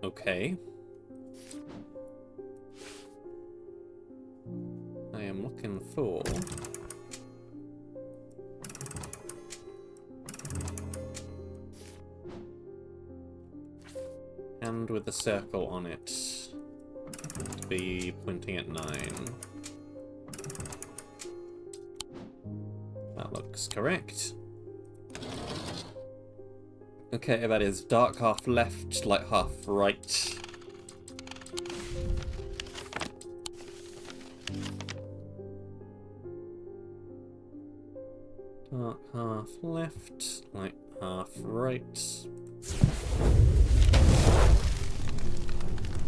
Okay. I am looking for... hand with a circle on it. To be pointing at 9. That looks correct. Okay, that is dark half left, light half right. Dark half left, light half right.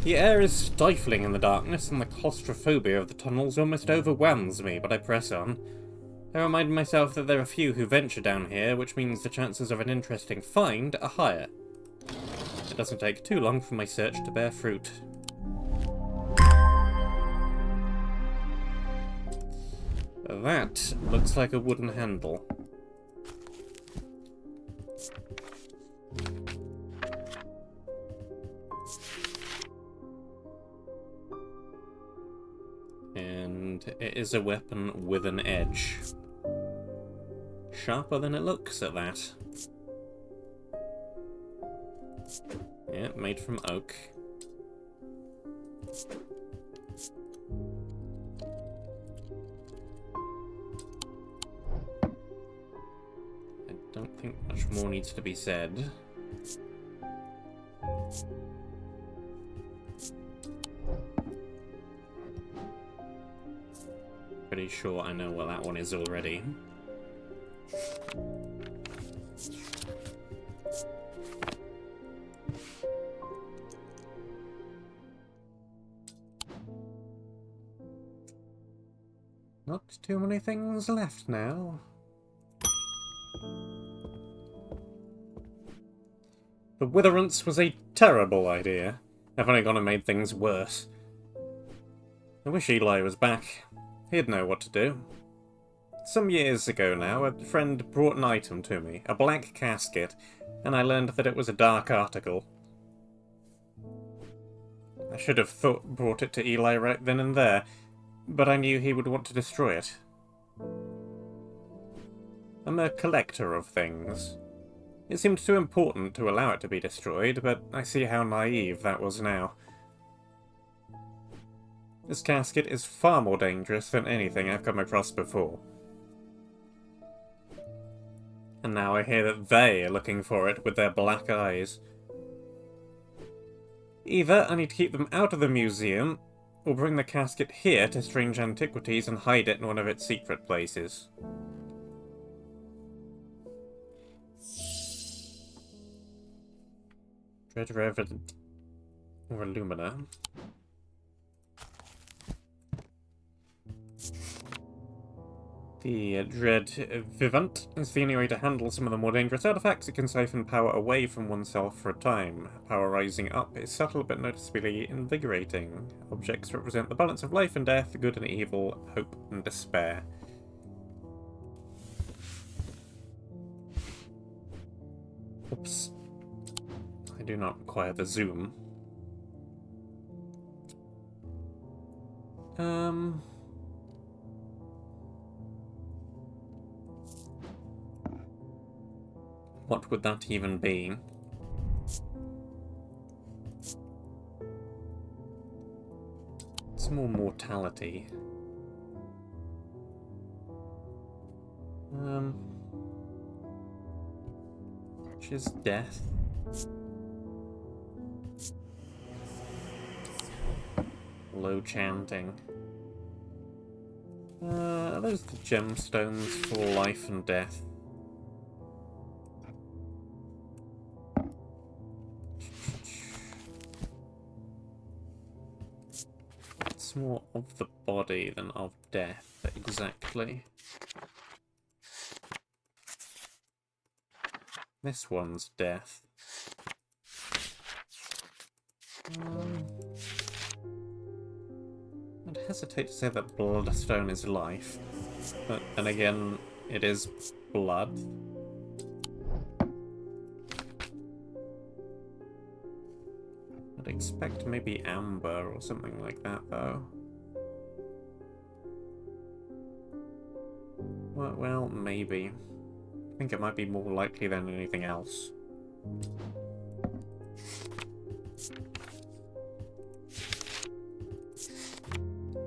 The air is stifling in the darkness, and the claustrophobia of the tunnels almost overwhelms me, but I press on. I remind myself that there are few who venture down here, which means the chances of an interesting find are higher. It doesn't take too long for my search to bear fruit. That looks like a wooden handle. And it is a weapon with an edge. Sharper than it looks at that. Yeah, made from oak. I don't think much more needs to be said. Pretty sure I know what that one is already. Not too many things left now. The witherance was a terrible idea. I've only gone and made things worse. I wish Eli was back. He'd know what to do. Some years ago now, a friend brought an item to me, a black casket, and I learned that it was a dark article. I should have brought it to Eli right then and there, but I knew he would want to destroy it. I'm a collector of things. It seemed too important to allow it to be destroyed, but I see how naive that was now. This casket is far more dangerous than anything I've come across before. And now I hear that they are looking for it with their black eyes. Either I need to keep them out of the museum, or bring the casket here to Strange Antiquities and hide it in one of its secret places. Dread Revenant. Or Illumina. The Dread Vivant is the only way to handle some of the more dangerous artifacts. It can siphon power away from oneself for a time. Power rising up is subtle but noticeably invigorating. Objects represent the balance of life and death, good and evil, hope and despair. Oops. I do not require the zoom. What would that even be? It's more mortality. Which is death. Low chanting. Are those the gemstones for life and death? It's more of the body than of death, exactly. This one's death. I'd hesitate to say that bloodstone is life, but then again, it is blood. But expect maybe amber or something like that, though. Well, maybe. I think it might be more likely than anything else.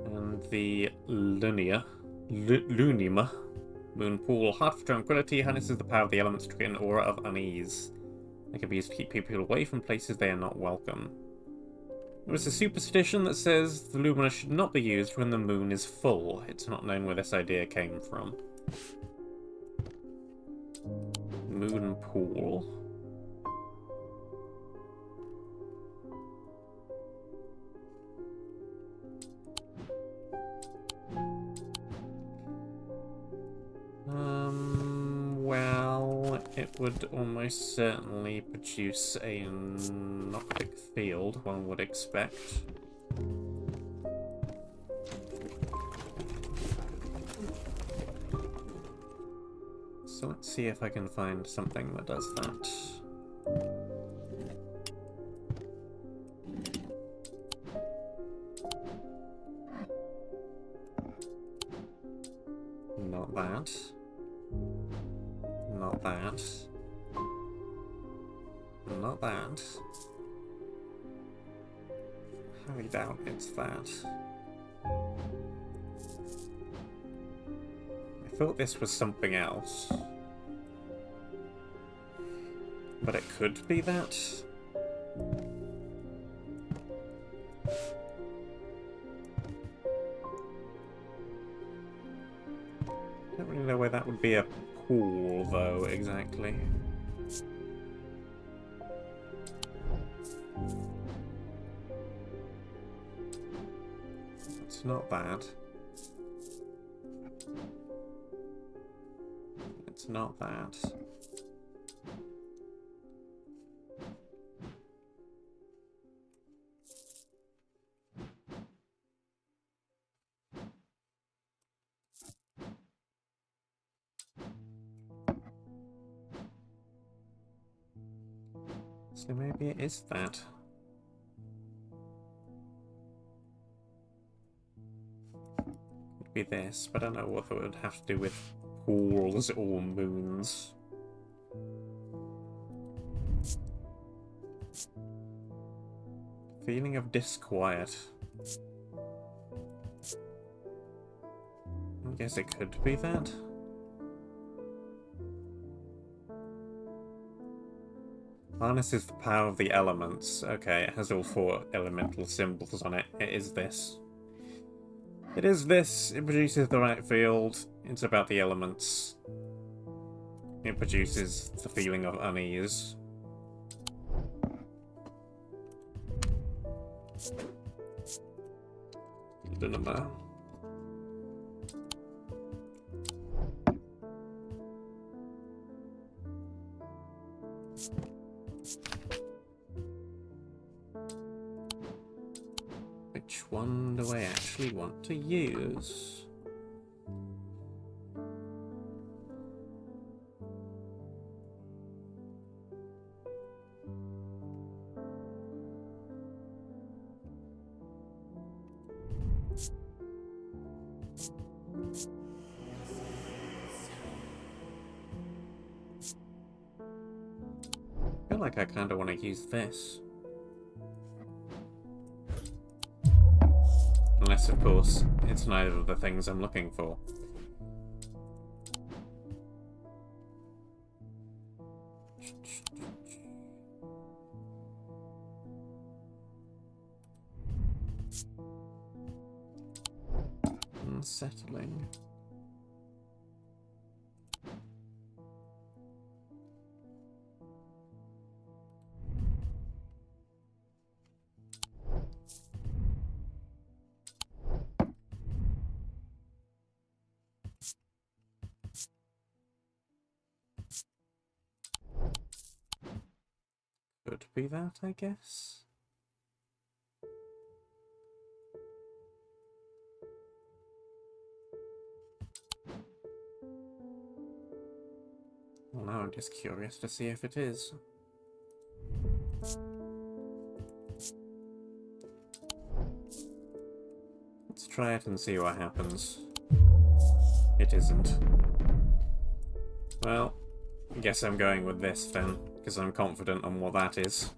And the Lunima Moon Pool. Heart of Tranquility harnesses the power of the elements to create an aura of unease. They can be used to keep people away from places they are not welcome. There is a superstition that says the lumina should not be used when the moon is full. It's not known where this idea came from. Moon Pool. Well, it would almost certainly produce a Noctic field, one would expect. So let's see if I can find something that does that. Not that. Not that. Not that. Highly doubt it's that. I thought this was something else. But it could be that. I don't really know where that would be a pool, though, exactly. It's not that. It's not that. So maybe it is that. Could be this, but I don't know what it would have to do with pools or moons. Feeling of disquiet. I guess it could be that. Harnesses the power of the elements. Okay, it has all 4 elemental symbols on it. It is this. It is this. It produces the right field. It's about the elements. It produces the feeling of unease. Lunima. Which one do I actually want to use? I feel like I kind of want to use this. Unless, of course, it's neither of the things I'm looking for. Unsettling. Could be that, I guess. Well, now I'm just curious to see if it is. Let's try it and see what happens. It isn't. Well, I guess I'm going with this then, because I'm confident on what that is.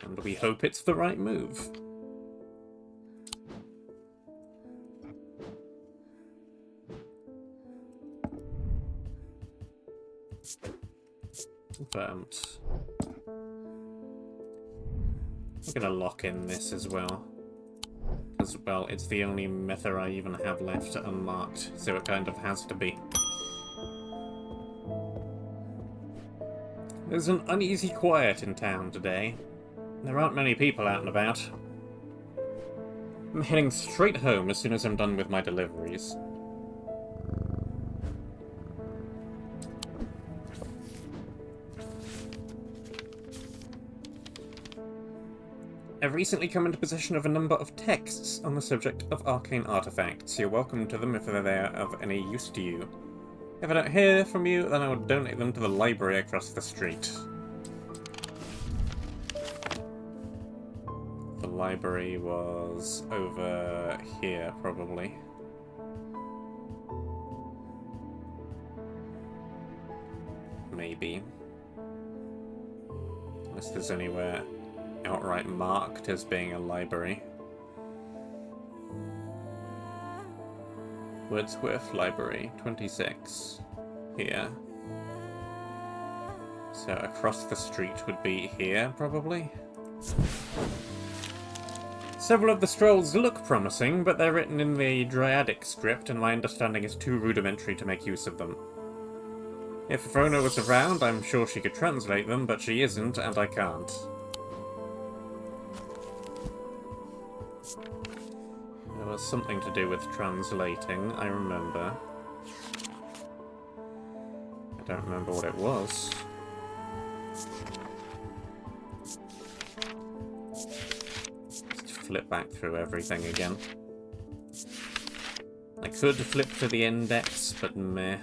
And we hope it's the right move. Confirmed. I'm gonna lock in this as well. Because, well, it's the only method I even have left unmarked, so it kind of has to be. There's an uneasy quiet in town today. There aren't many people out and about. I'm heading straight home as soon as I'm done with my deliveries. I've recently come into possession of a number of texts on the subject of arcane artifacts. You're welcome to them if they're of any use to you. If I don't hear from you, then I will donate them to the library across the street. The library was over here, probably. Maybe. Unless there's anywhere outright marked as being a library. Wordsworth Library, 26. Here. So across the street would be here, probably? Several of the scrolls look promising, but they're written in the Dryadic script, and my understanding is too rudimentary to make use of them. If Verona was around, I'm sure she could translate them, but she isn't, and I can't. There was something to do with translating, I remember. I don't remember what it was. Just flip back through everything again. I could flip to the index, but meh.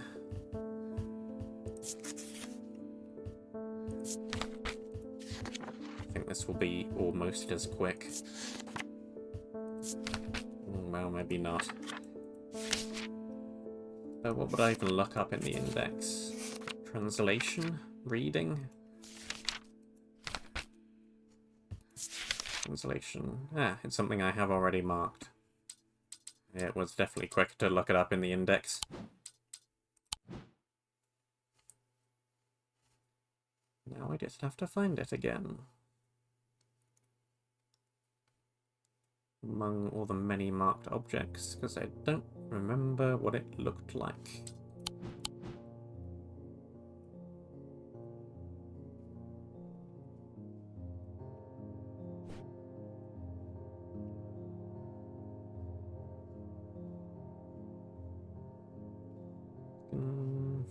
I think this will be almost as quick. Well, maybe not. But what would I even look up in the index? Translation? Reading? Translation. Ah, it's something I have already marked. Yeah, it was definitely quick to look it up in the index. Now I just have to find it again. Among all the many marked objects, because I don't remember what it looked like.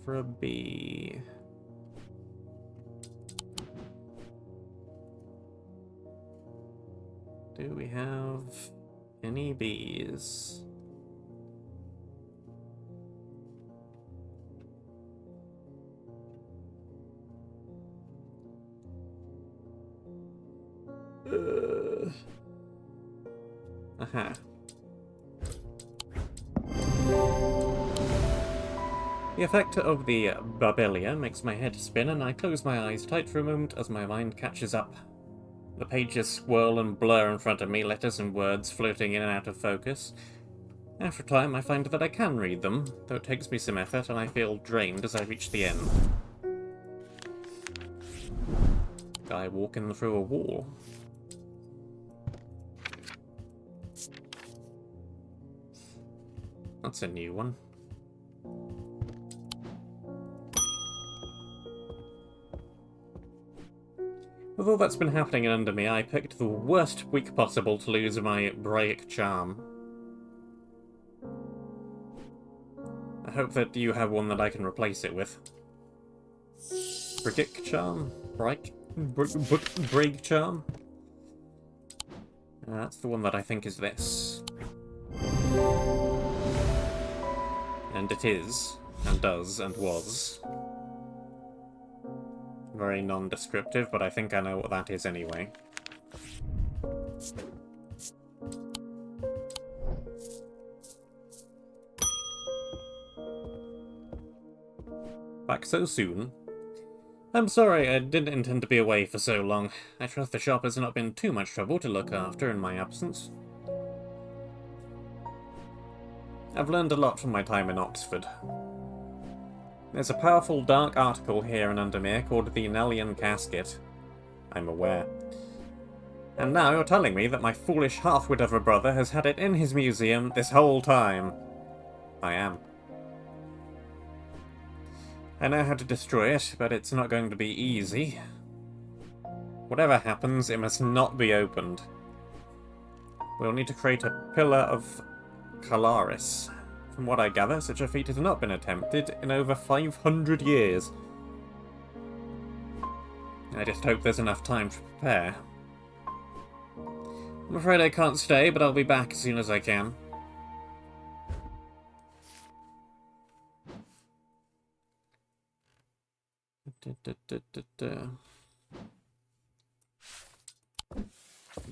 For a B. Do we have any bees? Aha. The effect of the barbelia makes my head spin, and I close my eyes tight for a moment as my mind catches up. The pages swirl and blur in front of me, letters and words floating in and out of focus. After a time, I find that I can read them, though it takes me some effort, and I feel drained as I reach the end. Guy walking through a wall. That's a new one. With all that's been happening under me, I picked the worst week possible to lose my Braic charm. I hope that you have one that I can replace it with. Braic charm? Braic charm? That's the one that I think is this. And it is, and does, and was. Very non-descriptive, but I think I know what that is anyway. Back so soon? I'm sorry, I didn't intend to be away for so long. I trust the shop has not been too much trouble to look after in my absence. I've learned a lot from my time in Oxford. There's a powerful dark article here in Undermere called the Nelian Casket. I'm aware. And now you're telling me that my foolish half-wit of a brother has had it in his museum this whole time. I am. I know how to destroy it, but it's not going to be easy. Whatever happens, it must not be opened. We'll need to create a pillar of Calaris. From what I gather, such a feat has not been attempted in over 500 years. I just hope there's enough time to prepare. I'm afraid I can't stay, but I'll be back as soon as I can.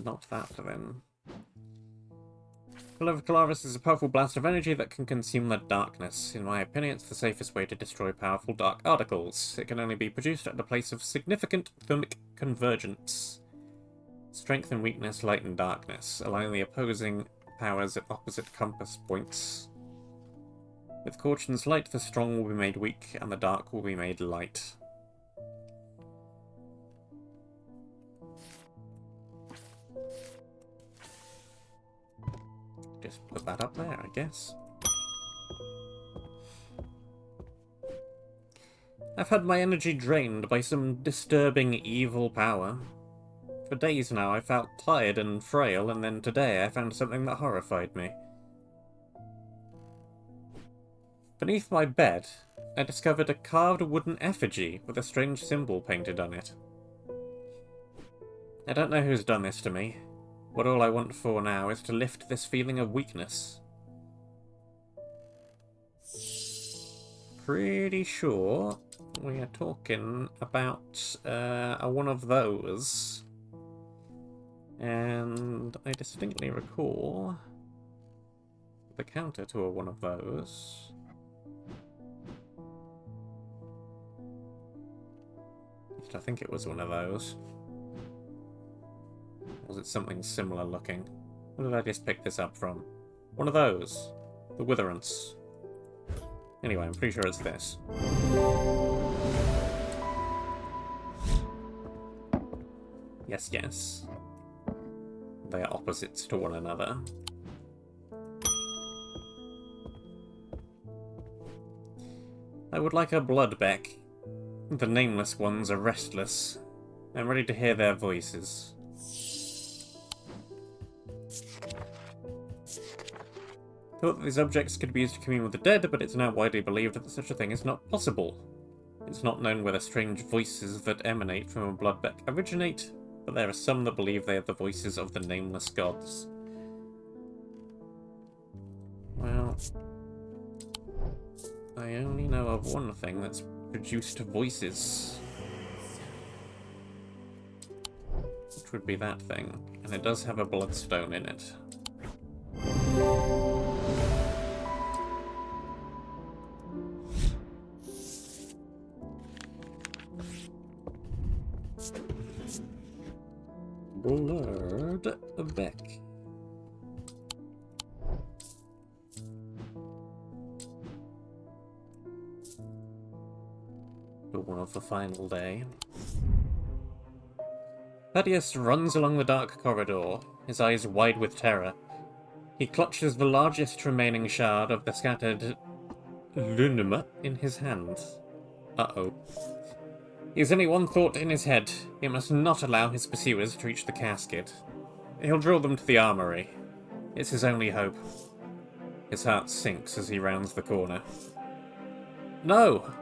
Not that, then. Pillar of Calaris is a powerful blast of energy that can consume the darkness. In my opinion, it's the safest way to destroy powerful dark articles. It can only be produced at a place of significant thermic convergence. Strength and weakness, light and darkness, allowing the opposing powers at opposite compass points. With Caution's light, the strong will be made weak, and the dark will be made light. Just put that up there, I guess. I've had my energy drained by some disturbing evil power. For days now I felt tired and frail, and then today I found something that horrified me. Beneath my bed, I discovered a carved wooden effigy with a strange symbol painted on it. I don't know who's done this to me, but all I want for now is to lift this feeling of weakness. Pretty sure we are talking about one of those. And I distinctly recall the counter to one of those. At least I think it was one of those. Or was it something similar looking? Where did I just pick this up from? One of those. The Witherance. Anyway, I'm pretty sure it's this. Yes, yes. They are opposites to one another. I would like a bloodbeck. The nameless ones are restless. I'm ready to hear their voices. Thought that these objects could be used to commune with the dead, but it's now widely believed that such a thing is not possible. It's not known whether strange voices that emanate from a bloodbeck originate, but there are some that believe they are the voices of the nameless gods. Well, I only know of one thing that's produced voices. Which would be that thing, and it does have a bloodstone in it. Bloodbeck. Dawn of the final day. Thaddeus runs along the dark corridor, his eyes wide with terror. He clutches the largest remaining shard of the scattered lunema in his hand. Uh-oh. He has only one thought in his head. He must not allow his pursuers to reach the casket. He'll draw them to the armory. It's his only hope. His heart sinks as he rounds the corner. No!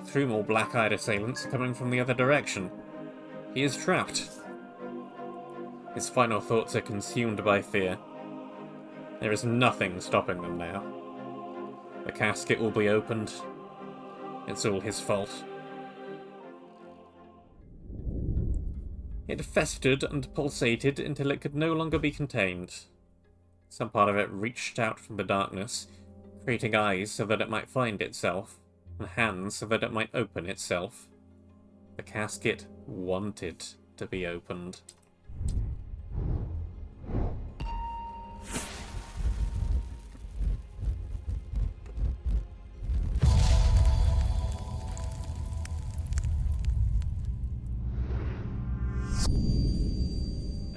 3 more black-eyed assailants are coming from the other direction. He is trapped. His final thoughts are consumed by fear. There is nothing stopping them now. The casket will be opened. It's all his fault. It festered and pulsated until it could no longer be contained. Some part of it reached out from the darkness, creating eyes so that it might find itself, and hands so that it might open itself. The casket wanted to be opened.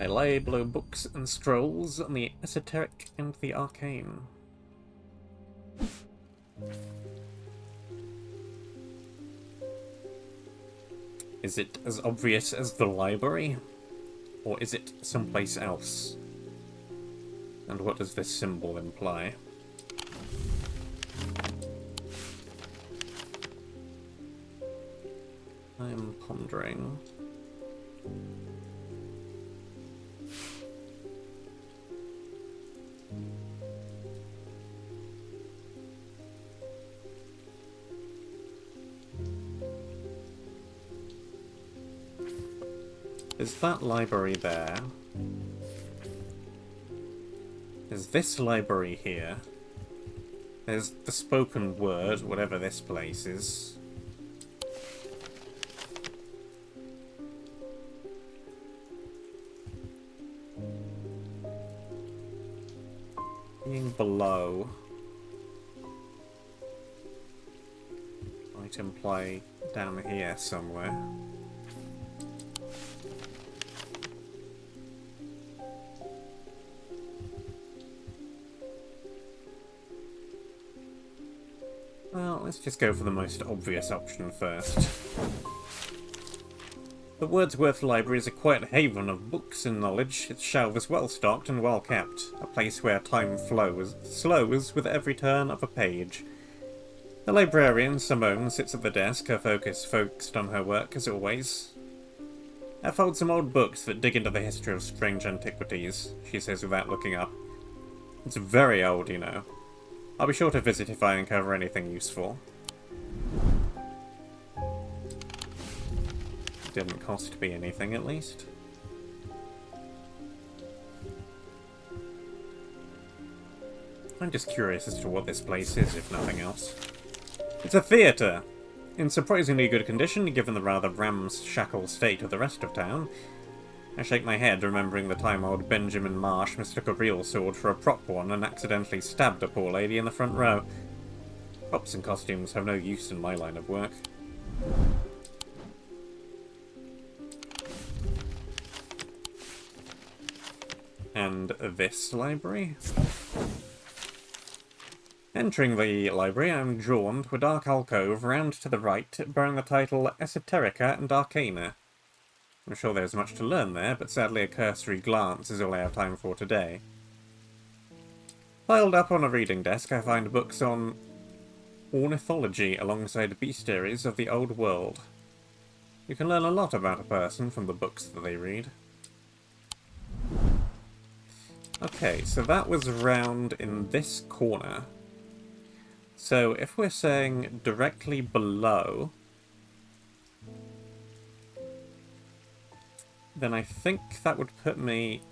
I lay below books and scrolls on the esoteric and the arcane. Is it as obvious as the library? Or is it someplace else? And what does this symbol imply? I am pondering. Is that library there? Is this library here? There's the spoken word, whatever this place is. Being below might imply down here somewhere. Well, let's just go for the most obvious option first. The Wordsworth Library is a quiet haven of books and knowledge. Its shelves well stocked and well kept, a place where time slows with every turn of a page. The librarian, Simone, sits at the desk, her focus focused on her work as always. I found some old books that dig into the history of strange antiquities, she says without looking up. It's very old, you know. I'll be sure to visit if I uncover anything useful. Didn't cost me anything, at least. I'm just curious as to what this place is, if nothing else. It's a theatre! In surprisingly good condition, given the rather ramshackle state of the rest of town. I shake my head, remembering the time old Benjamin Marsh mistook a real sword for a prop one and accidentally stabbed a poor lady in the front row. Props and costumes have no use in my line of work. And this library? Entering the library, I am drawn to a dark alcove round to the right, bearing the title Esoterica and Arcana. I'm sure there's much to learn there, but sadly a cursory glance is all I have time for today. Piled up on a reading desk, I find books on ornithology alongside bestiaries of the old world. You can learn a lot about a person from the books that they read. Okay, so that was around in this corner. So if we're saying directly below, then I think that would put me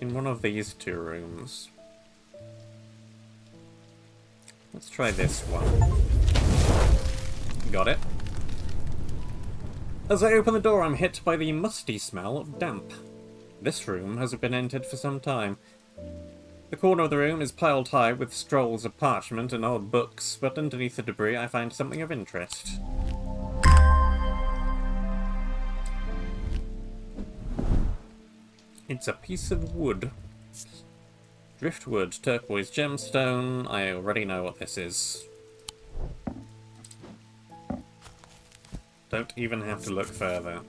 in one of these two rooms. Let's try this one. Got it. As I open the door, I'm hit by the musty smell of damp. This room hasn't been entered for some time. The corner of the room is piled high with scrolls of parchment and old books, but underneath the debris I find something of interest. It's a piece of wood. Driftwood, turquoise gemstone. I already know what this is. Don't even have to look further.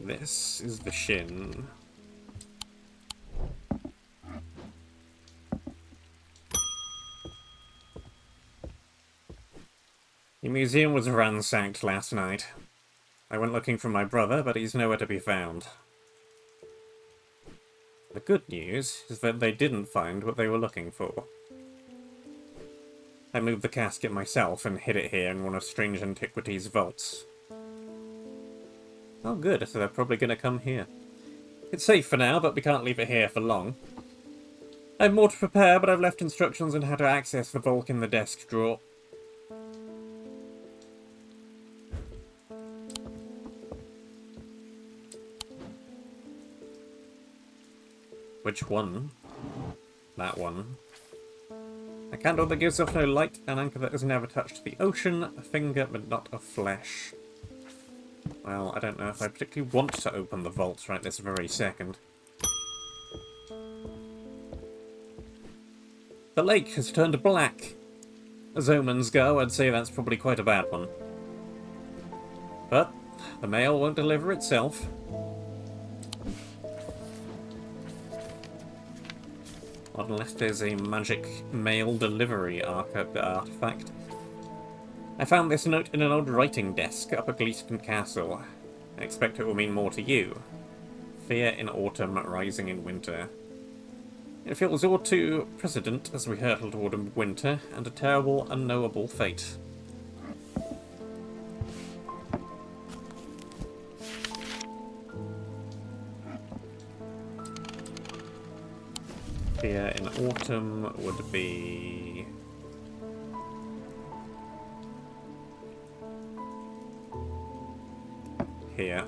This is the shin. The museum was ransacked last night. I went looking for my brother, but he's nowhere to be found. The good news is that they didn't find what they were looking for. I moved the casket myself and hid it here in one of Strange Antiquities' vaults. Oh good, so they're probably going to come here. It's safe for now, but we can't leave it here for long. I have more to prepare, but I've left instructions on how to access the vault in the desk drawer. Which one? That one. A candle that gives off no light, an anchor that has never touched the ocean, a finger but not of flesh. Well, I don't know if I particularly want to open the vault right this very second. The lake has turned black. As omens go, I'd say that's probably quite a bad one. But the mail won't deliver itself. Unless there's a magic mail delivery artifact. I found this note in an old writing desk up at Gleeston Castle. I expect it will mean more to you. Fear in autumn, rising in winter. It feels all too prescient as we hurtle toward winter and a terrible, unknowable fate. Fear in autumn would be... here.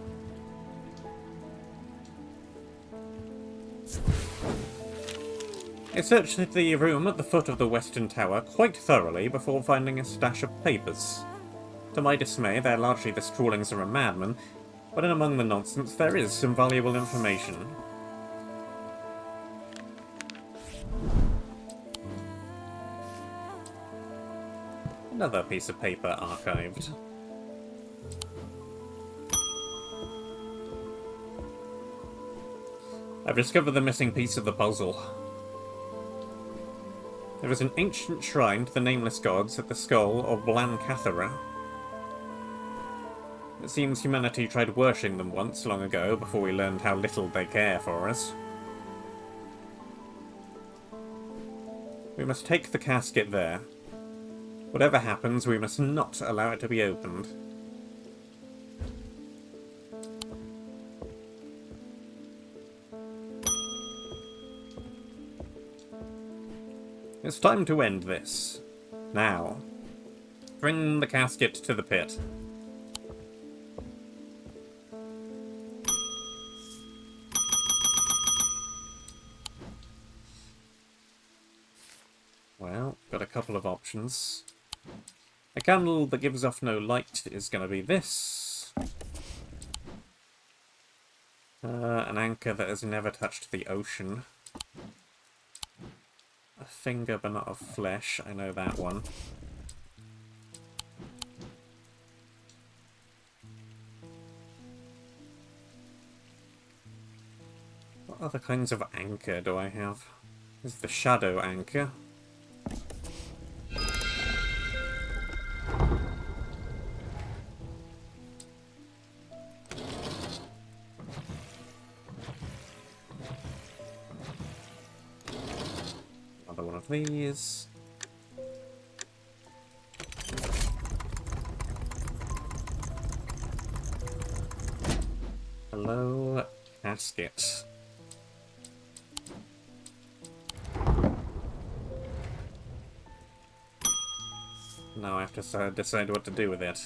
I searched the room at the foot of the western tower quite thoroughly before finding a stash of papers. To my dismay, they're largely the scrawlings of a madman, but in among the nonsense there is some valuable information. Another piece of paper archived. I've discovered the missing piece of the puzzle. There is an ancient shrine to the nameless gods at the skull of Blancathera. It seems humanity tried worshipping them once long ago before we learned how little they care for us. We must take the casket there. Whatever happens, we must not allow it to be opened. It's time to end this. Now. Bring the casket to the pit. Well, got a couple of options. A candle that gives off no light is going to be this. An anchor that has never touched the ocean. A finger but not of flesh, I know that one. What other kinds of anchor do I have? There's the shadow anchor. These. Hello, casket. Now I have to decide what to do with it.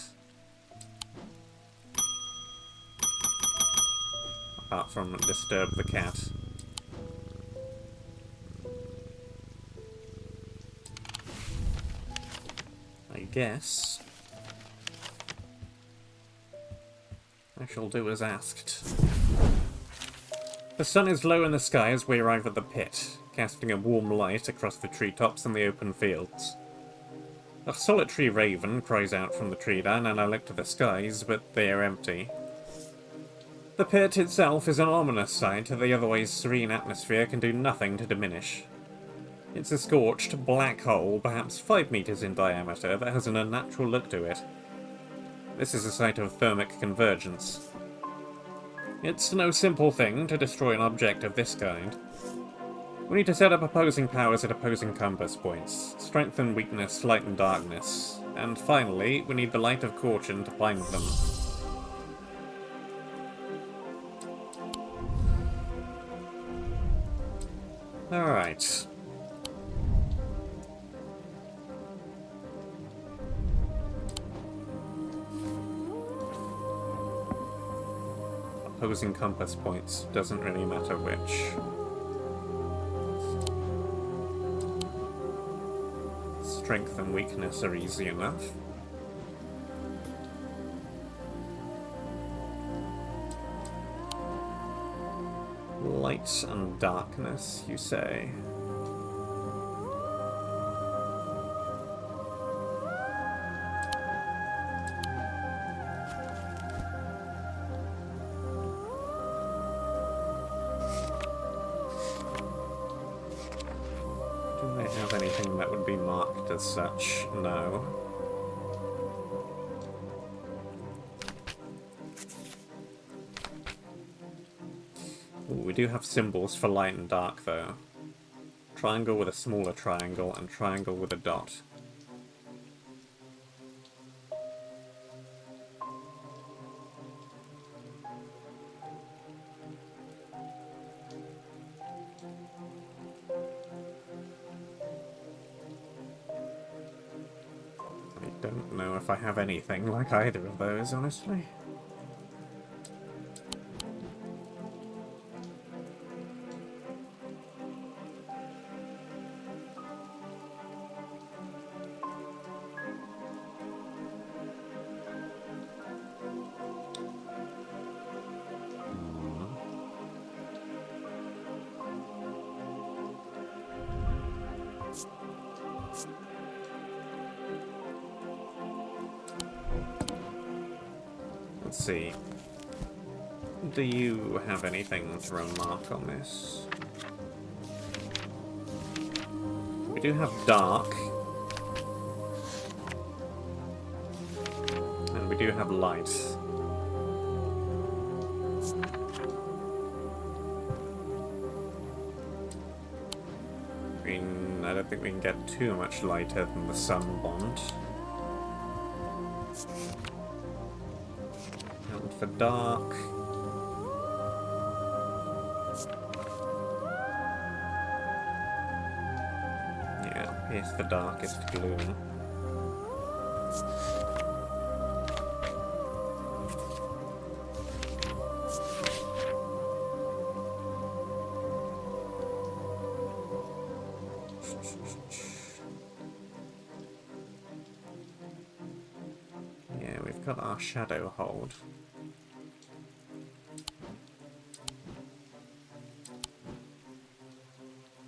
Apart from disturb the cat. Guess I shall do as asked. The sun is low in the sky as we arrive at the pit, casting a warm light across the treetops and the open fields. A solitary raven cries out from the tree line, and I look to the skies, but they are empty. The pit itself is an ominous sight that the otherwise serene atmosphere can do nothing to diminish. It's a scorched, black hole, perhaps 5 meters in diameter, that has an unnatural look to it. This is a site of thermic convergence. It's no simple thing to destroy an object of this kind. We need to set up opposing powers at opposing compass points. Strength and weakness, light and darkness. And finally, we need the light of fortune to find them. Alright. Opposing compass points. Doesn't really matter which. Strength and weakness are easy enough. Light and darkness, you say? Do they have anything that would be marked as such? No. Ooh, we do have symbols for light and dark, though. Triangle with a smaller triangle, and triangle with a dot. I don't know if I have anything like either of those, honestly. Let's see. Do you have anything to remark on this? We do have dark. And we do have light. I don't think we can get too much lighter than the sun bond. And for dark... yeah, here's the darkest gloom. Yeah, we've got our shadow hold.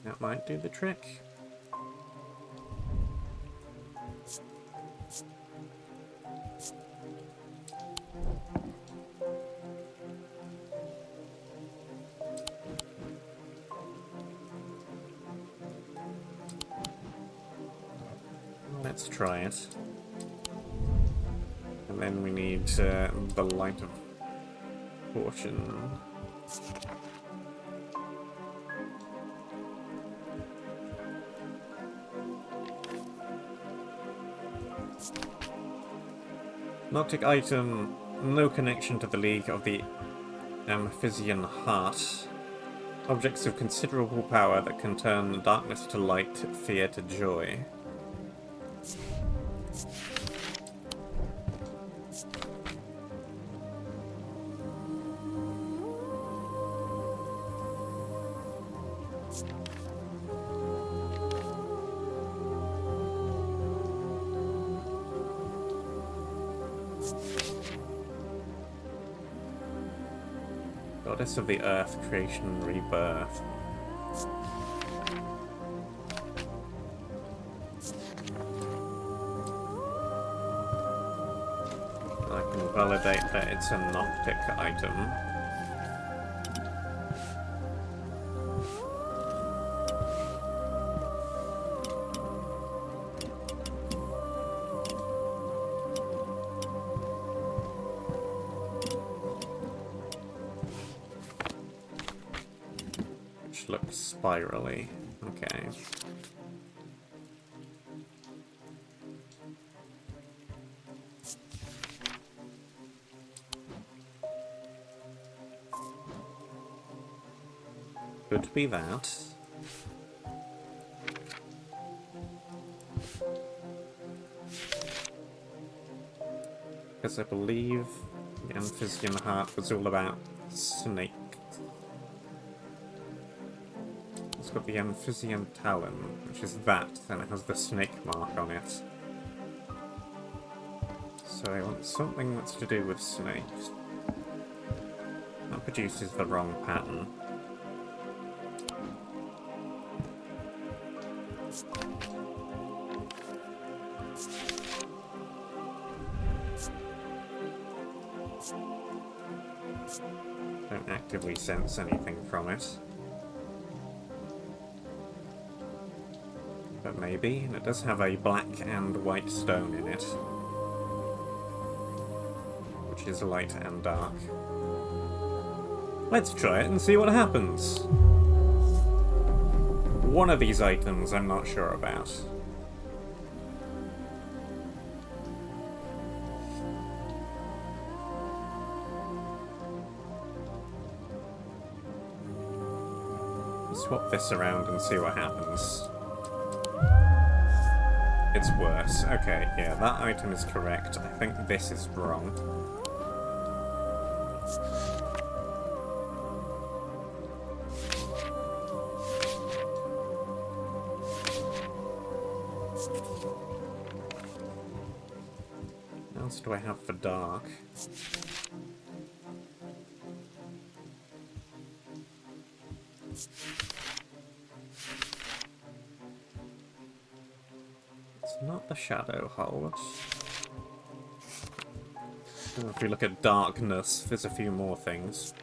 That might do the trick. Let's try it. And then we need the light of fortune. Noctic item, no connection to the League of the Amphibian Heart. Objects of considerable power that can turn darkness to light, fear to joy. Goddess of the Earth, Creation and Rebirth. I can validate that it's a Noctic item. look spirally. Okay. Could be that. Because I believe the Amphibian Heart was all about snake. It's got the Amphibian Talon, which is that, and it has the snake mark on it. So I want something that's to do with snakes. That produces the wrong pattern. Don't actively sense anything from it. But maybe, and it does have a black and white stone in it. Which is light and dark. Let's try it and see what happens. One of these items I'm not sure about. Swap this around and see what happens. It's worse. Okay, yeah, that item is correct. I think this is wrong. What else do I have for dark? Not the shadow hold. If we look at darkness, there's a few more things.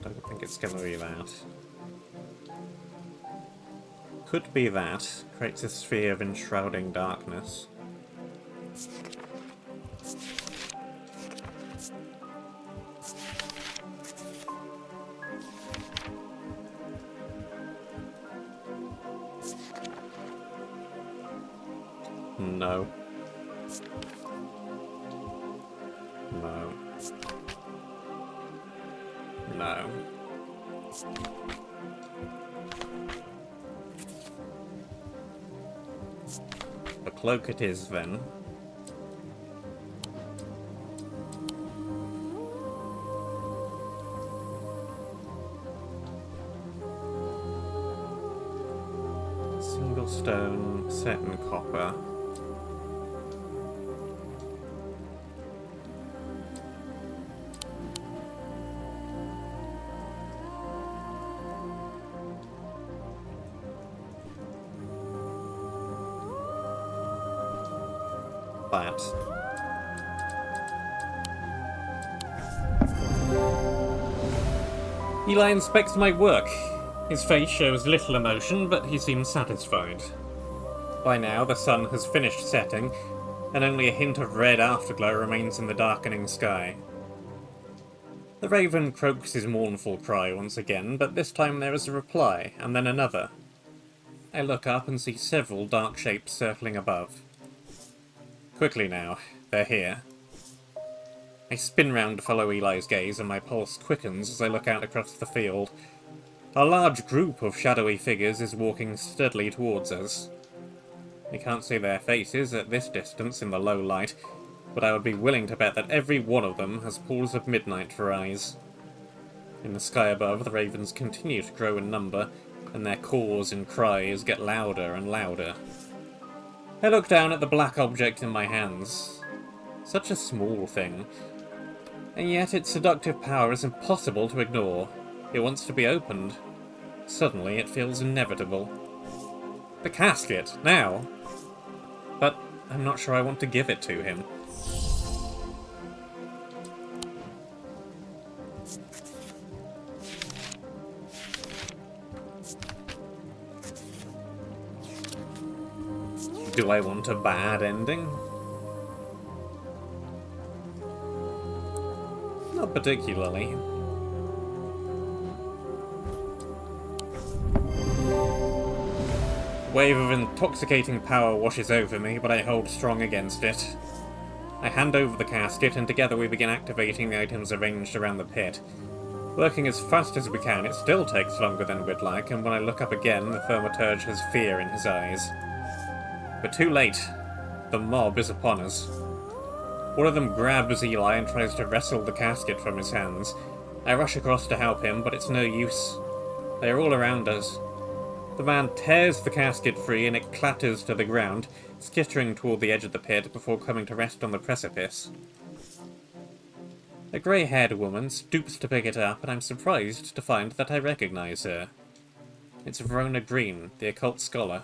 Don't think it's going to be that. Could be that. Creates a sphere of enshrouding darkness. No. No. No. The cloak it is, then. Single stone, set in copper. That. Eli inspects my work. His face shows little emotion, but he seems satisfied. By now, the sun has finished setting, and only a hint of red afterglow remains in the darkening sky. The raven croaks his mournful cry once again, but this time there is a reply, and then another. I look up and see several dark shapes circling above. Quickly now, they're here. I spin round to follow Eli's gaze, and my pulse quickens as I look out across the field. A large group of shadowy figures is walking steadily towards us. I can't see their faces at this distance in the low light, but I would be willing to bet that every one of them has pools of midnight for eyes. In the sky above, the ravens continue to grow in number, and their caws and cries get louder and louder. I look down at the black object in my hands. Such a small thing. And yet its seductive power is impossible to ignore. It wants to be opened. Suddenly it feels inevitable. The casket, now! But I'm not sure I want to give it to him. Do I want a bad ending? Not particularly. A wave of intoxicating power washes over me, but I hold strong against it. I hand over the casket, and together we begin activating the items arranged around the pit. Working as fast as we can, it still takes longer than we'd like, and when I look up again, the thaumaturge has fear in his eyes. But too late. The mob is upon us. One of them grabs Eli and tries to wrestle the casket from his hands. I rush across to help him, but it's no use. They are all around us. The man tears the casket free and it clatters to the ground, skittering toward the edge of the pit before coming to rest on the precipice. A grey-haired woman stoops to pick it up, and I'm surprised to find that I recognize her. It's Verona Green, the occult scholar.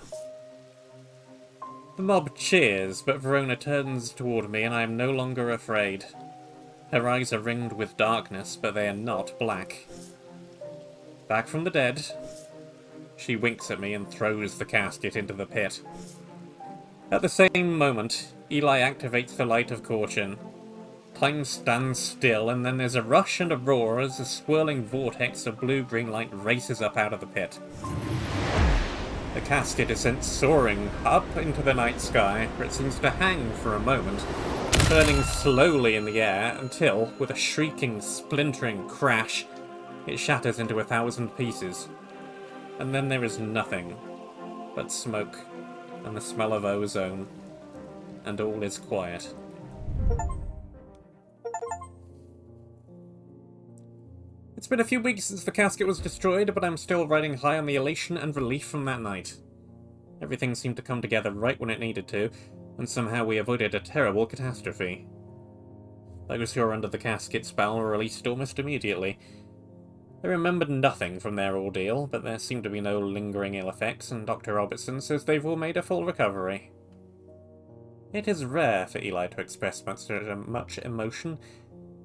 The mob cheers, but Verona turns toward me and I am no longer afraid. Her eyes are ringed with darkness, but they are not black. Back from the dead, she winks at me and throws the casket into the pit. At the same moment, Eli activates the Light of Caution. Time stands still, and then there's a rush and a roar as a swirling vortex of blue-green light races up out of the pit. The casket is sent soaring up into the night sky, where it seems to hang for a moment, turning slowly in the air until, with a shrieking, splintering crash, it shatters into 1,000 pieces. And then there is nothing but smoke and the smell of ozone, and all is quiet. It's been a few weeks since the casket was destroyed, but I'm still riding high on the elation and relief from that night. Everything seemed to come together right when it needed to, and somehow we avoided a terrible catastrophe. Those who are under the casket spell were released almost immediately. They remembered nothing from their ordeal, but there seemed to be no lingering ill effects, and Dr. Robertson says they've all made a full recovery. It is rare for Eli to express much emotion,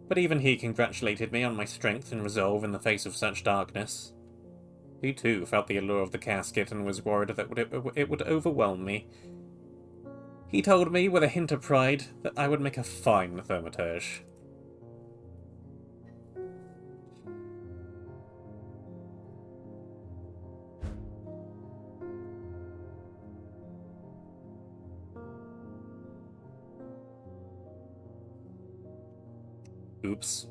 but even he congratulated me on my strength and resolve in the face of such darkness. He too felt the allure of the casket and was worried that it would overwhelm me. He told me, with a hint of pride, that I would make a fine thaumaturge. Oops.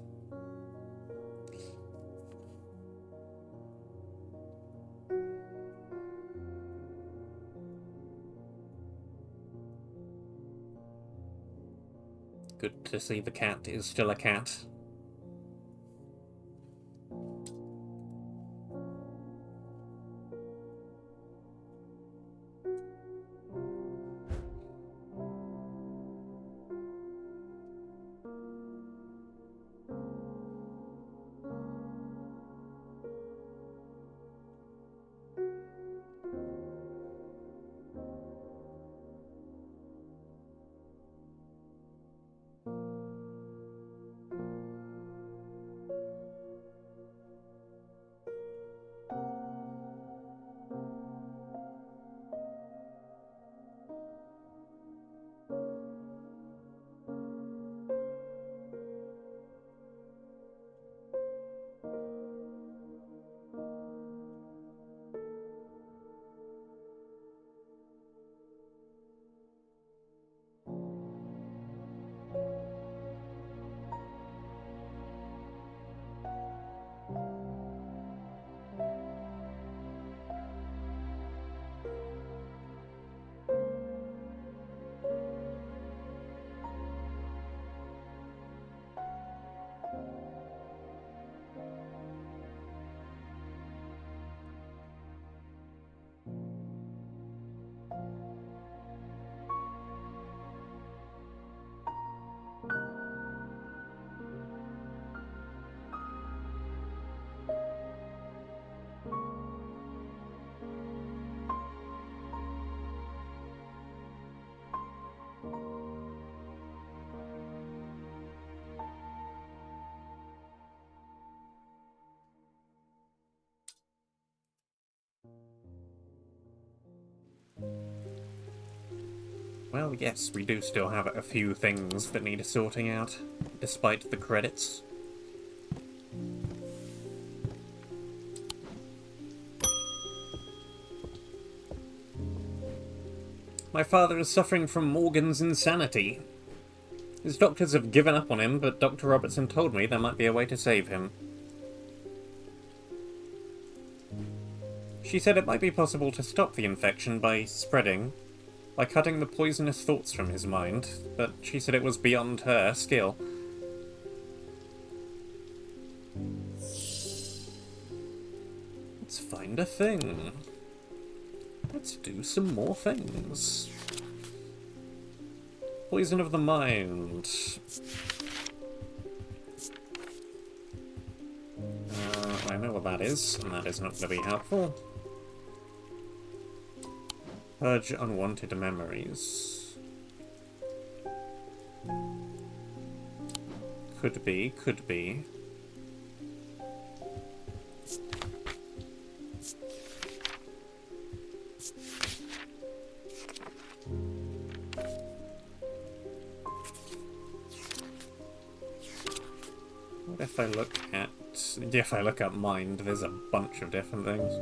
Good to see the cat is still a cat. Well, yes, we do still have a few things that need sorting out, despite the credits. My father is suffering from Morgan's insanity. His doctors have given up on him, but Dr. Robertson told me there might be a way to save him. She said it might be possible to stop the infection by cutting the poisonous thoughts from his mind, but she said it was beyond her skill. Let's find a thing. Let's do some more things. Poison of the mind. I know what that is, and that is not going to be helpful. Purge unwanted memories. Could be, could be. What if I look at... If I look up mind, there's a bunch of different things.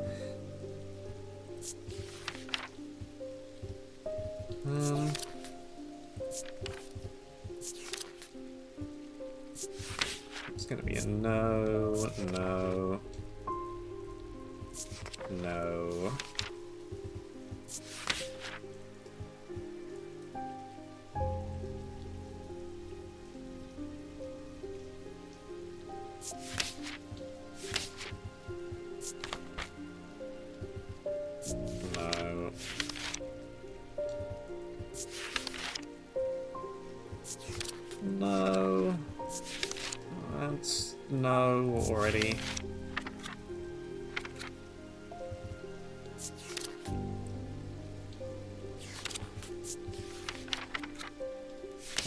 It's gonna be a no, no, no. No. No. That's no already.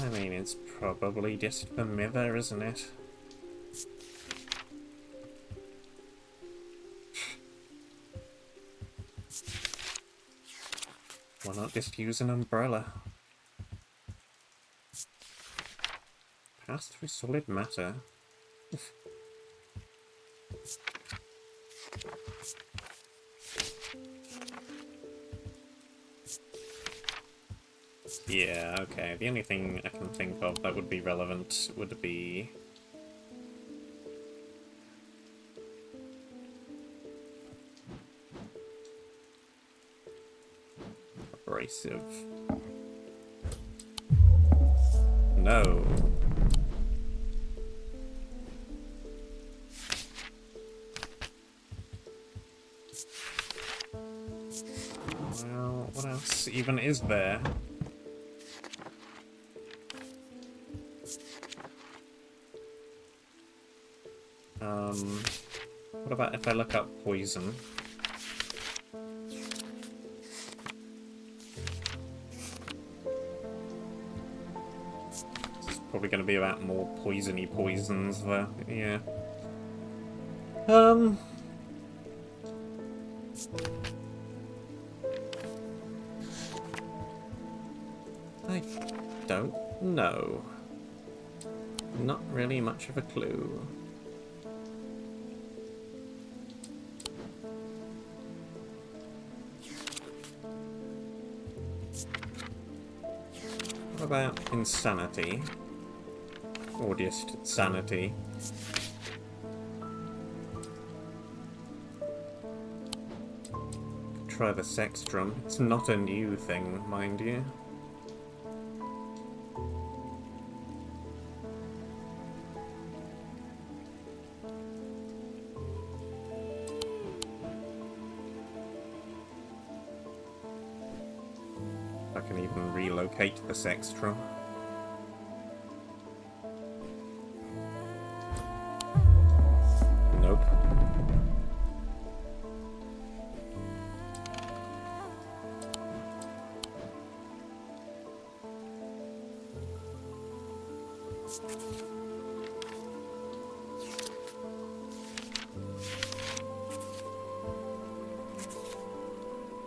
I mean, it's probably just the mither, isn't it? Why not just use an umbrella? Pass through solid matter. Yeah, okay. The only thing I can think of that would be relevant would be... abrasive. No. Well, what else even is there? What about if I look up poison? It's probably going to be about more poisony poisons, though. Yeah. I don't know. Not really much of a clue. What about insanity? Or just sanity? Try the sex drum. It's not a new thing, mind you. I can even relocate the sextrum. Nope.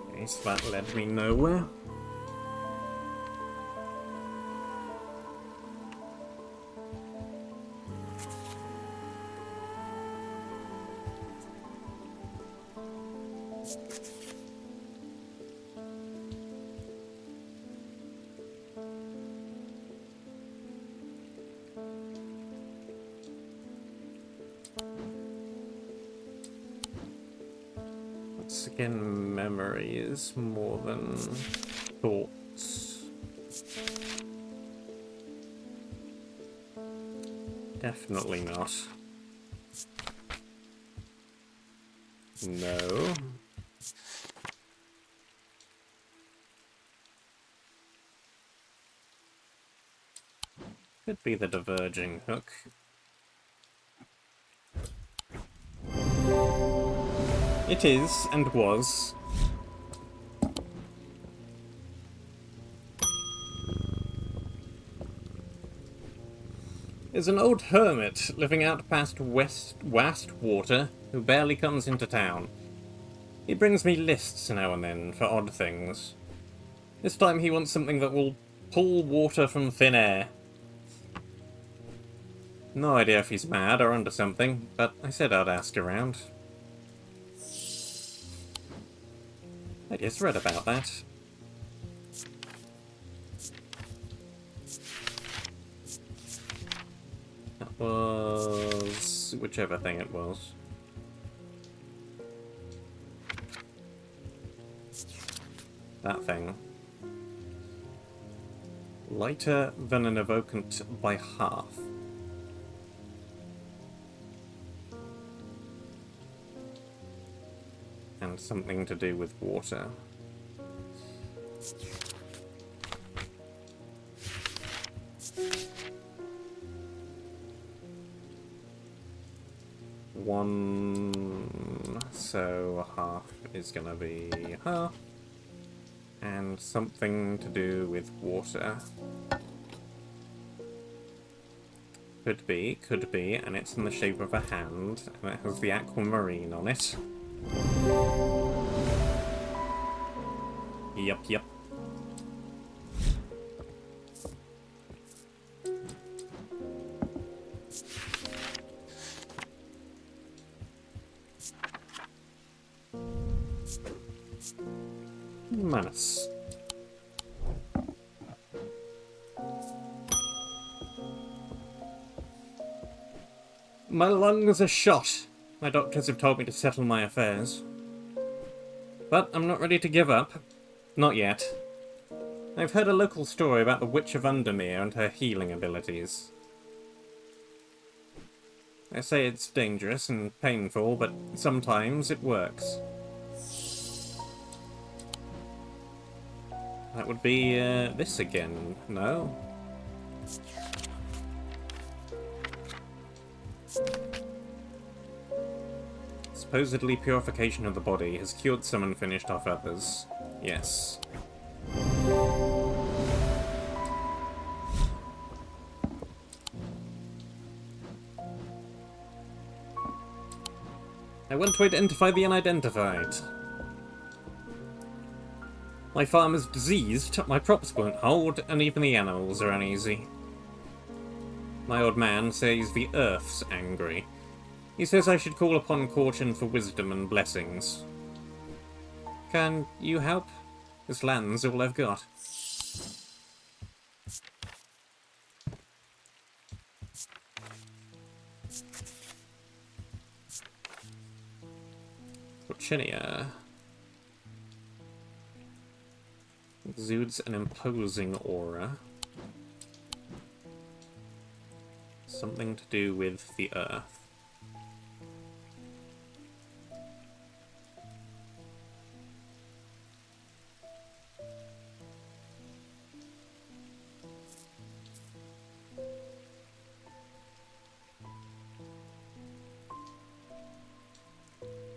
Okay, so that led me nowhere. Once again, memory is more than thoughts. Definitely not. No. Could be the diverging hook. It is, and was. Is an old hermit living out past Wastwater who barely comes into town. He brings me lists now and then for odd things. This time he wants something that will pull water from thin air. No idea if he's mad or under something, but I said I'd ask around. I just read about that. That was whichever thing it was. That thing. Lighter than an evocant by half. And something to do with water. One, so half is gonna be half. And something to do with water. Could be, and it's in the shape of a hand, and it has the aquamarine on it. Yep. Manus. My lungs are shot. My doctors have told me to settle my affairs. But I'm not ready to give up. Not yet. I've heard a local story about the Witch of Undermere and her healing abilities. They say it's dangerous and painful, but sometimes it works. That would be, this again, no? Supposedly purification of the body has cured some and finished off others. Yes. I want to identify the unidentified. My farm is diseased, my crops won't hold, and even the animals are uneasy. My old man says the earth's angry. He says I should call upon caution for wisdom and blessings. Can you help? This land's all I've got. Porcinia exudes an imposing aura. Something to do with the earth.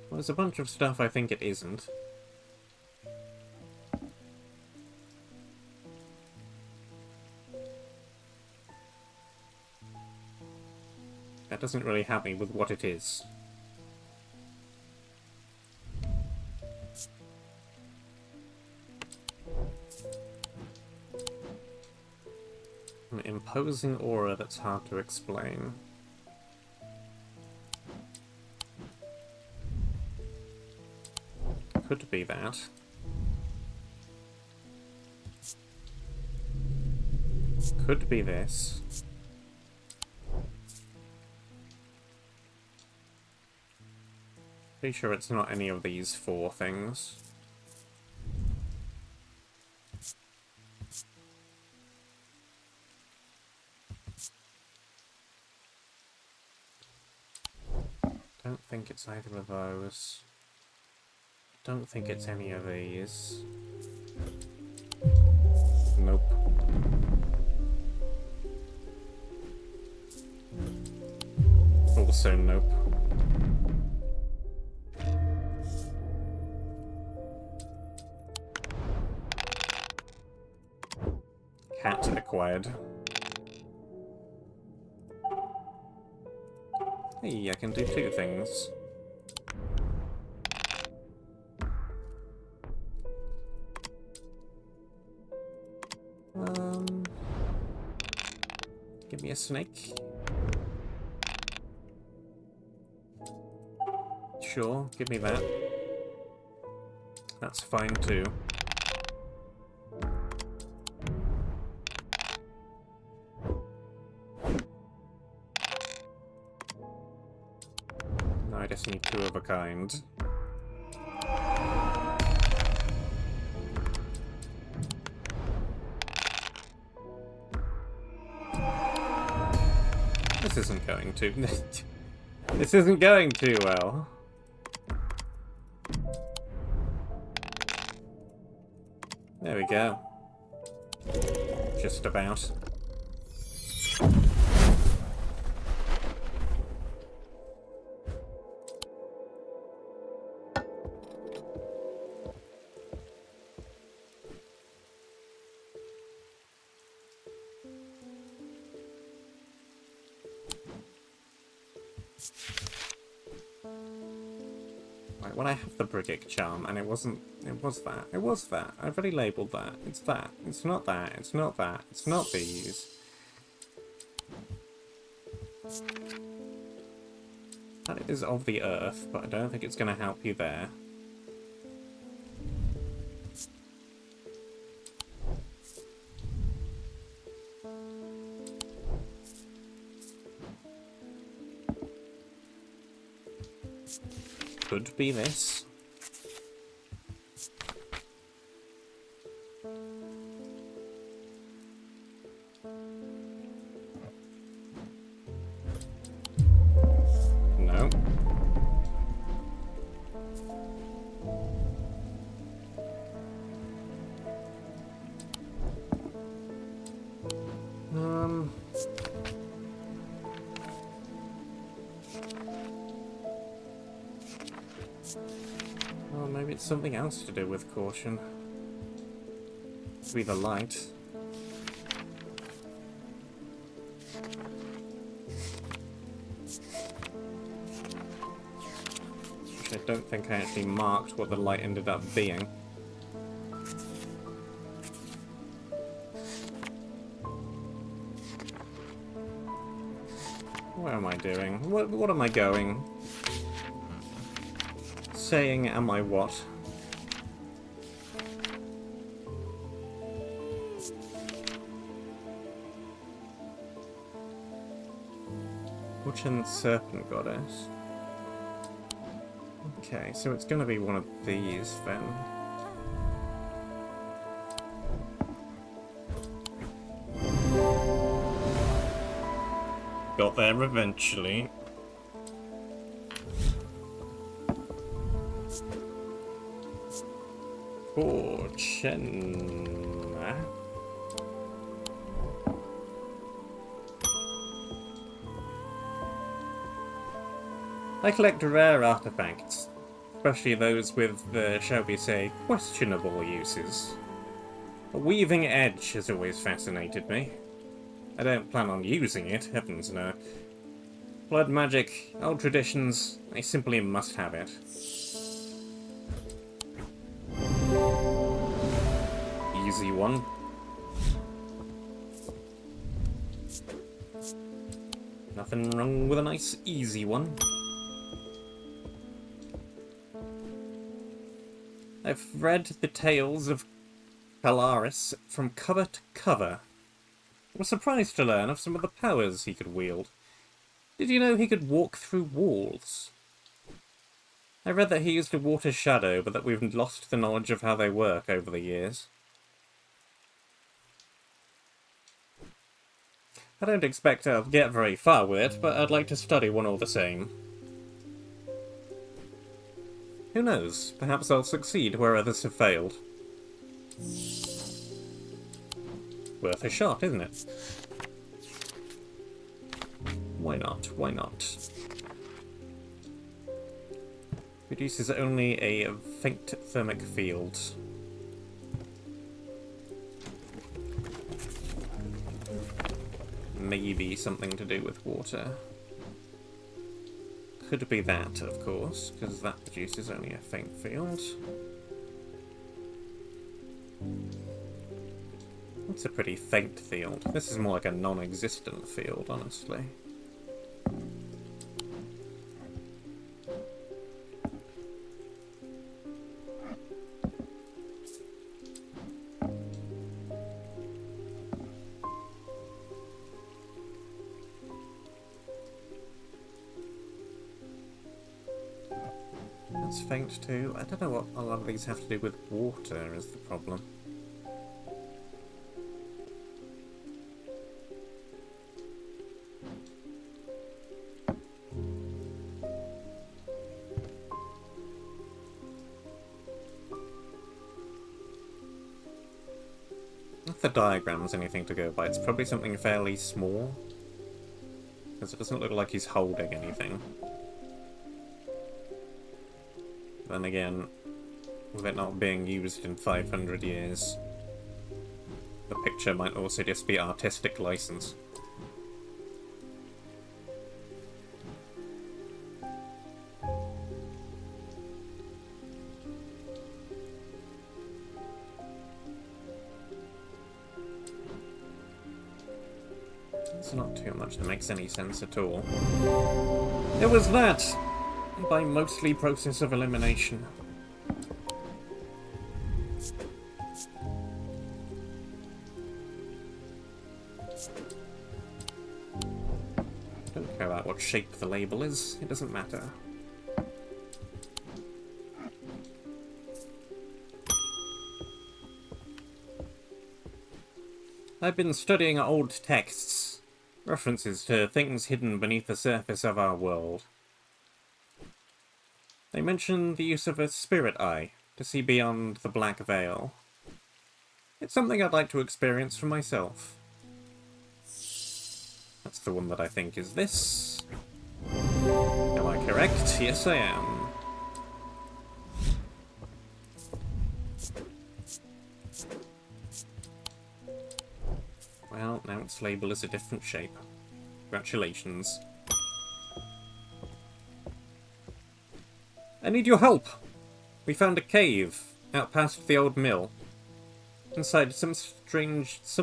Well, there's a bunch of stuff I think it isn't. That doesn't really help me with what it is. An imposing aura that's hard to explain. Could be that. Could be this. Pretty sure it's not any of these 4 things. Don't think it's either of those. Don't think it's any of these. Nope. Also nope. Cat acquired. Hey, I can do 2 things. Give me a snake. Sure, give me that. That's fine too. No, I just need 2 of a kind. This isn't going too... This isn't going too well. There we go. Just about. Right, when I have the Brigadier charm, and it wasn't... It was that. It was that. I've already labelled that. It's that. It's not that. It's not that. It's not these. That is of the earth, but I don't think it's going to help you there. Could be this. No. Well, maybe it's something else to do with caution. Could be the light. Which I don't think I actually marked what the light ended up being. Where am I doing? What am I going? Saying am I what? Fortune Serpent Goddess. Okay, so it's gonna be one of these then. Got there eventually. Fortune. I collect rare artifacts, especially those with, shall we say, questionable uses. A weaving edge has always fascinated me. I don't plan on using it, heavens no. Blood magic, old traditions, I simply must have it. Easy one. Nothing wrong with a nice easy one. I've read the tales of Polaris from cover to cover. I was surprised to learn of some of the powers he could wield. Did you know he could walk through walls? I read that he used a water shadow, but that we've lost the knowledge of how they work over the years. I don't expect I'll get very far with it, but I'd like to study one all the same. Who knows? Perhaps I'll succeed where others have failed. Worth a shot, isn't it? Why not? Why not? Reduces only a faint thermic field. Maybe something to do with water. Could be that, of course, because that produces only a faint field. It's a pretty faint field. This is more like a non-existent field, honestly. That's faint too. I don't know what a lot of these have to do with water is the problem. If the diagram's anything to go by, it's probably something fairly small. Because it doesn't look like he's holding anything. Then again, with it not being used in 500 years, the picture might also just be artistic license. It's not too much that makes any sense at all. It was that! By mostly process of elimination. Don't care about what shape the label is, it doesn't matter. I've been studying old texts, references to things hidden beneath the surface of our world. They mention the use of a spirit eye to see beyond the black veil. It's something I'd like to experience for myself. That's the one that I think is this. Am I correct? Yes, I am. Well, now its label is a different shape. Congratulations. I need your help! We found a cave out past the old mill. Inside, some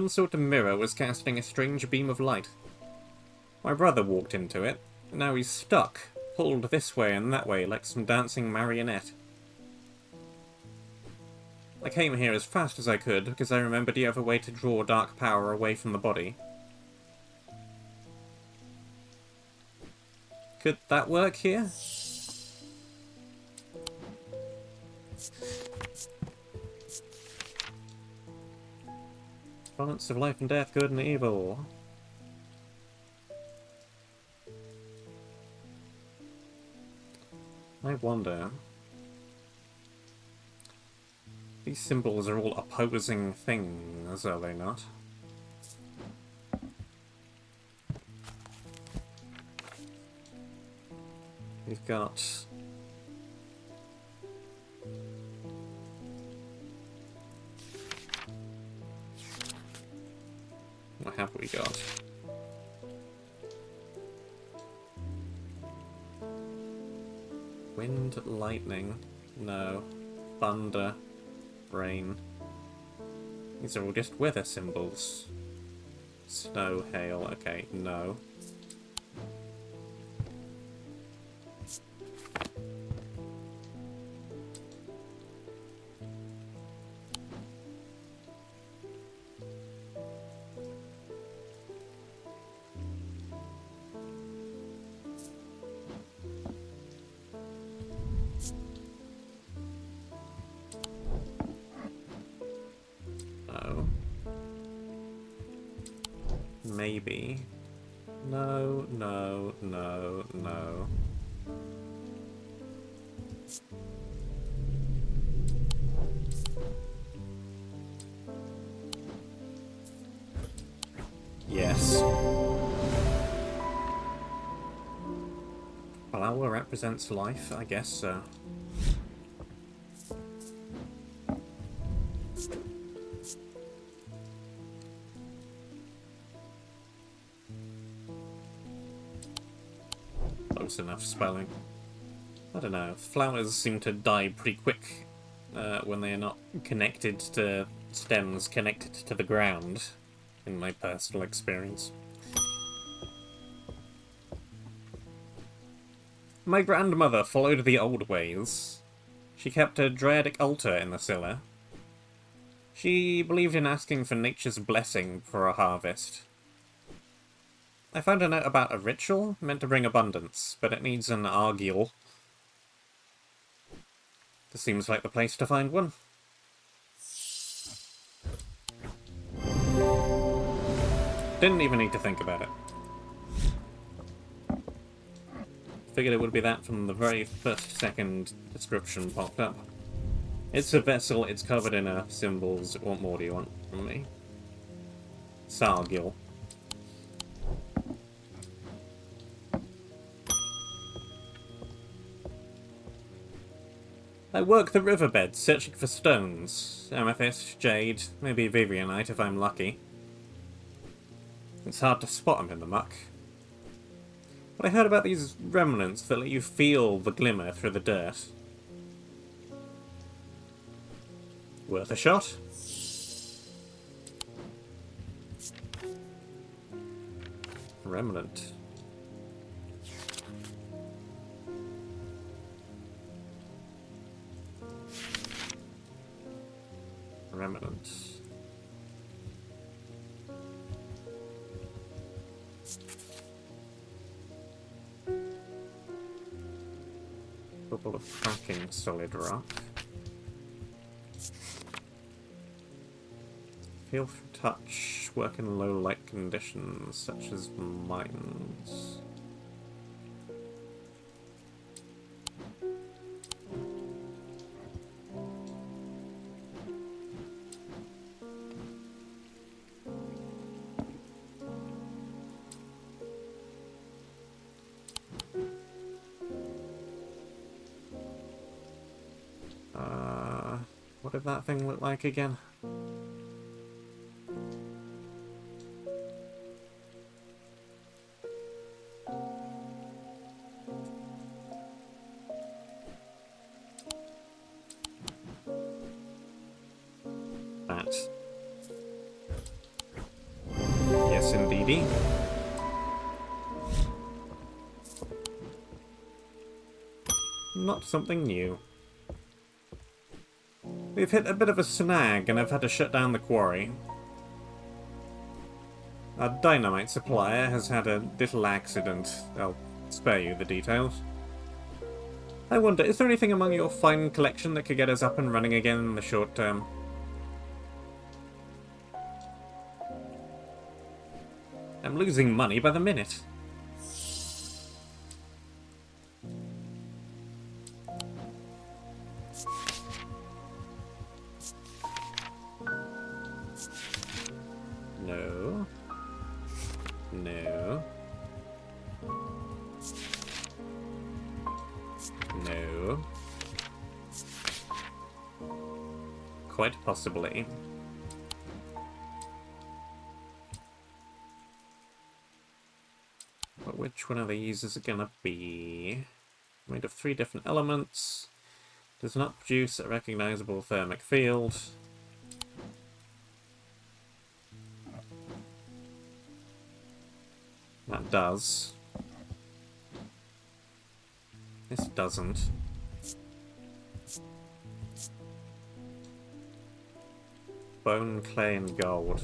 sort of mirror was casting a strange beam of light. My brother walked into it, and now he's stuck, pulled this way and that way like some dancing marionette. I came here as fast as I could because I remembered you have a way to draw dark power away from the body. Could that work here? Balance of life and death, good and evil. I wonder... These symbols are all opposing things, are they not? We've got... What have we got? Wind, lightning, no. Thunder, rain. These are all just weather symbols. Snow, hail, okay, no. Maybe. No, no, no, no. Yes. Flower represents life, I guess so. Close enough spelling. I don't know. Flowers seem to die pretty quick when they are not connected to stems connected to the ground, in my personal experience. My grandmother followed the old ways. She kept a Druidic altar in the cellar. She believed in asking for nature's blessing for a harvest. I found a note about a ritual meant to bring abundance, but it needs an arguel. This seems like the place to find one. Didn't even need to think about it. Figured it would be that from the very first second description popped up. It's a vessel, it's covered in symbols. What more do you want from me? Sargil. I work the riverbed, searching for stones. Amethyst, jade, maybe Vivianite if I'm lucky. It's hard to spot them in the muck. But I heard about these remnants that let you feel the glimmer through the dirt. Worth a shot? Remnant. Remnant. Bubble of cracking solid rock. Feel for touch. Work in low light conditions, such as mines. What did that thing look like again? That. Yes, indeedy. Not something new. We've hit a bit of a snag and I've had to shut down the quarry. Our dynamite supplier has had a little accident. I'll spare you the details. I wonder, is there anything among your fine collection that could get us up and running again in the short term? I'm losing money by the minute. No. No. No. Quite possibly. But which one of these is it gonna be? Made of 3 different elements. Does not produce a recognizable thermic field. That does. This doesn't. Bone, clay, and gold.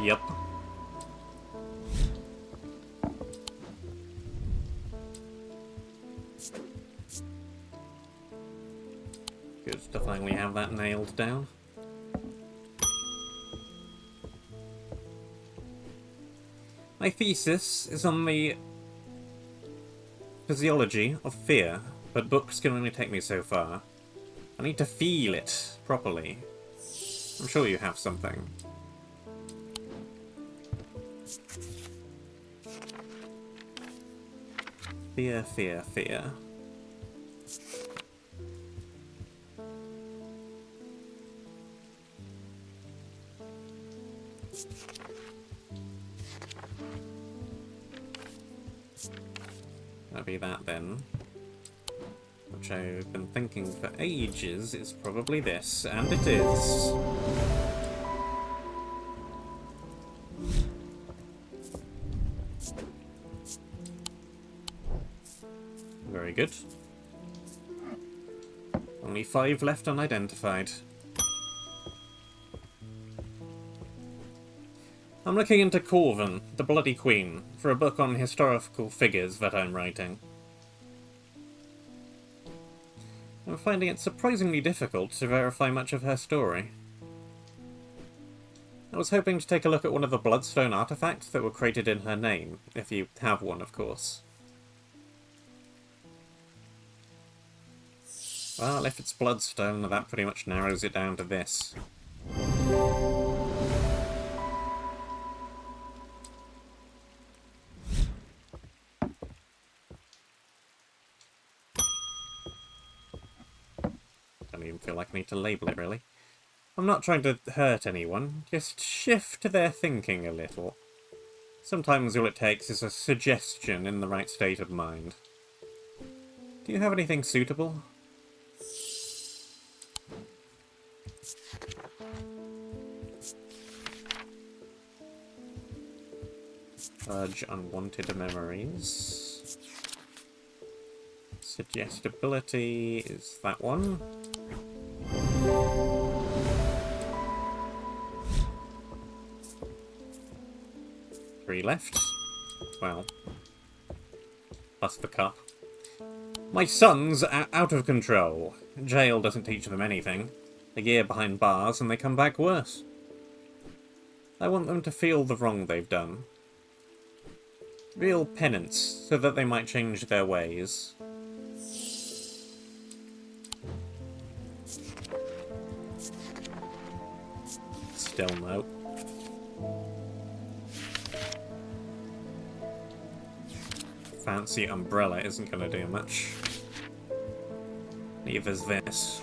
Yup. Good to finally have that nailed down. My thesis is on the physiology of fear, but books can only take me so far. I need to feel it properly. I'm sure you have something. Fear, fear, fear. That'll be that then. Which I've been thinking for ages is probably this, and it is. Very good. Only 5 left unidentified. I'm looking into Corvin, the Bloody Queen, for a book on historical figures that I'm writing. I'm finding it surprisingly difficult to verify much of her story. I was hoping to take a look at one of the Bloodstone artifacts that were created in her name, if you have one, of course. Well, if it's Bloodstone, that pretty much narrows it down to this. Don't even feel like I need to label it, really. I'm not trying to hurt anyone, just shift their thinking a little. Sometimes all it takes is a suggestion in the right state of mind. Do you have anything suitable? Purge unwanted memories. Suggestibility is that one. Three left. Well, plus the cup. My son's out of control. Jail doesn't teach them anything. A year behind bars and they come back worse. I want them to feel the wrong they've done. Real penance, so that they might change their ways. Still no. Fancy umbrella isn't going to do much. Neither's this.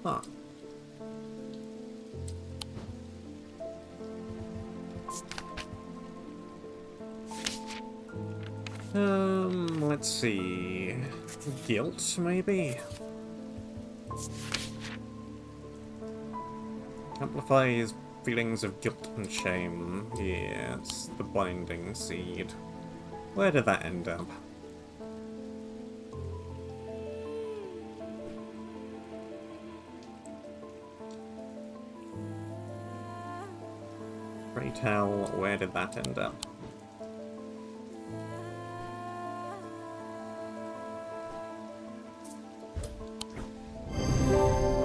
Huh. Let's see. Guilt, maybe? Amplifies feelings of guilt and shame. Yeah, it's the binding seed. Where did that end up? Pray tell, where did that end up?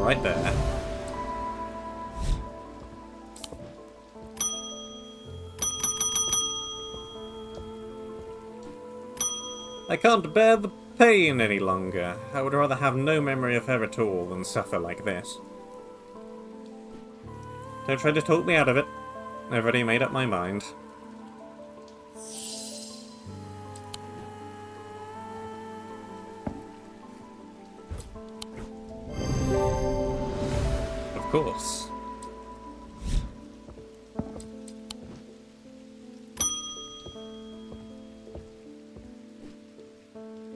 Right there. I can't bear the pain any longer. I would rather have no memory of her at all than suffer like this. Don't try to talk me out of it. I've already made up my mind. Of course.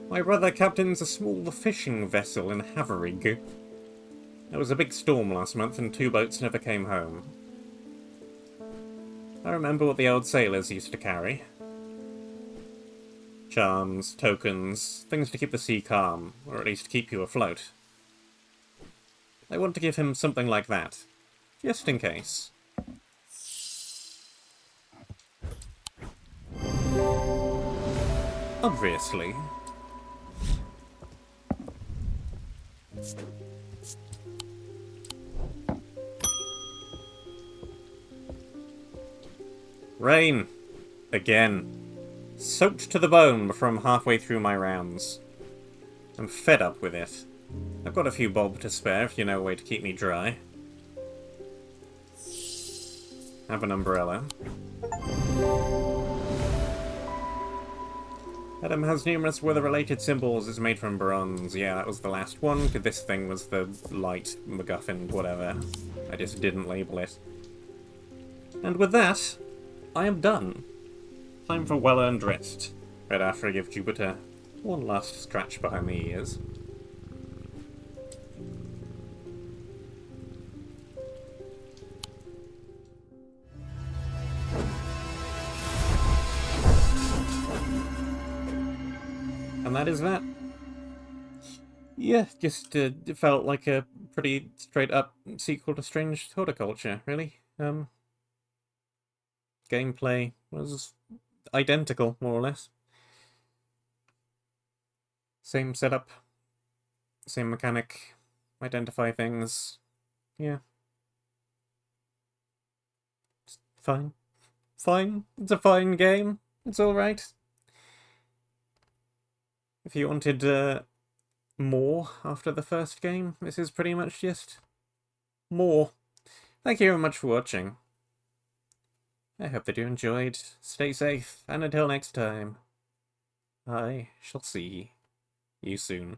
My brother captains a small fishing vessel in Haverig. There was a big storm last month and 2 boats never came home. I remember what the old sailors used to carry. Charms, tokens, things to keep the sea calm, or at least keep you afloat. I want to give him something like that, just in case. Obviously. Rain. Again. Soaked to the bone from halfway through my rounds. I'm fed up with it. I've got a few bob to spare if you know a way to keep me dry. Have an umbrella. Adam has numerous weather-related symbols. It's made from bronze. Yeah, that was the last one. This thing was the light MacGuffin, whatever. I just didn't label it. And with that, I am done. Time for well-earned rest. Right after I give Jupiter one last scratch behind the ears. And that is that. Yeah, just it felt like a pretty straight-up sequel to Strange Horticulture, really. Gameplay was identical, more or less. Same setup, same mechanic, identify things. Yeah. It's fine. Fine. It's a fine game. It's alright. If you wanted more after the first game, this is pretty much just more. Thank you very much for watching. I hope that you enjoyed. Stay safe, and until next time, I shall see you soon.